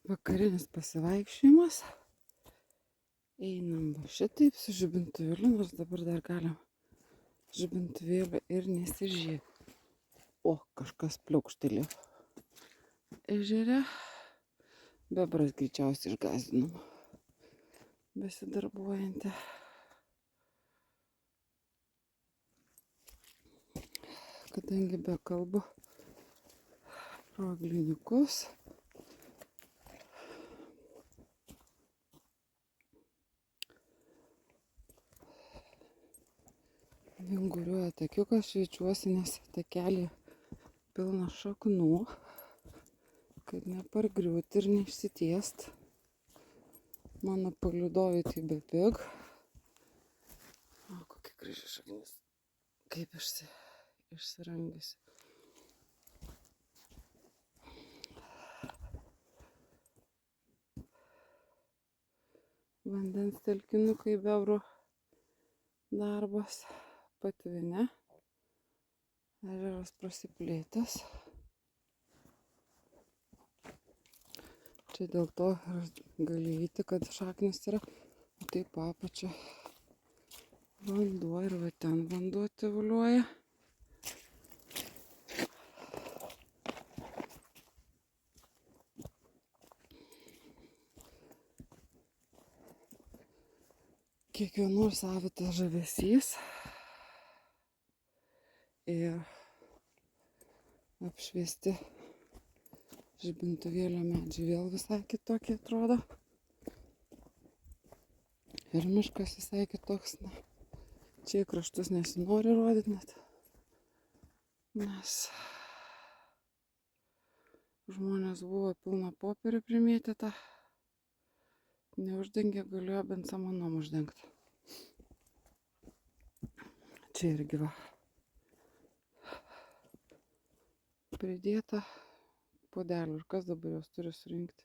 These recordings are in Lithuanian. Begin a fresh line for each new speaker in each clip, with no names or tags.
Vakarinis pasivaikščiojimas. Einam va šitaip su žibintuvėliu, nors dabar dar galim žibintuvėliu ir nesižiūrėti. O, kažkas pliaukštelėjo ežere. Bebras greičiausiai išgąsdinom besidarbuojantį. Kadangi be kalbu pro egliniukus, vinguriuoja takiukas, šviečiuosi, nes takelį pilna šaknų, kad nepargriūti ir neišsitiest. Mano palydovai tai bepig. O, kokia graži šaknis. Kaip išsirangiusi. Vandens telkinukai bebrų darbas. Patvinę. Ežeras prasiplėtęs. Čia dėl to gali eiti, kad šaknis yra, o taip apačia vanduo ir va ten vanduo tyvuliuoja. Kiekvienur savitas žavesys ir apšviesti žibintuvėlio medžiai vėl visai kitokie atrodo. Ir miškas visai kitoks. Na, čia į kraštus nesinori rodyti net, nes žmonės buvo pilną popierių primėtyta. Neuždengė, galėjo bent samanom uždengti. Čia irgi va pridėta puodelių. Ir kas dabar jos turi surinkti?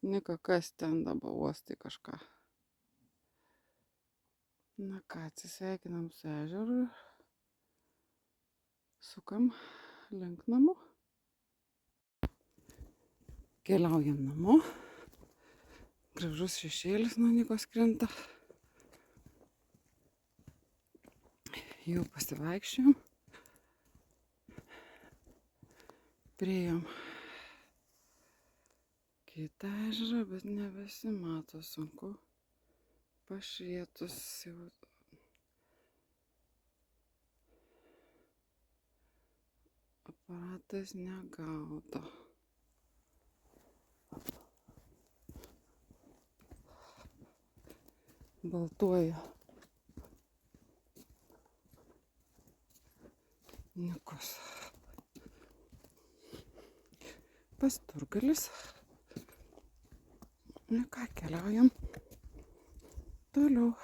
Nika, kas ten dabar uostai kažką? Na ką, atsisveikinam su ežeru. Sukam link namų. Keliaujam namo. Gražus šešėlis nuo Nikos krenta. Jau pasivaikščiojom. Priėjom kitą ežerą, bet nebesimato, sunku pašvietus jau. Aparatas negaudo. Baltuoja Nikos pasturgalis. Na ką, keliaujam toliau.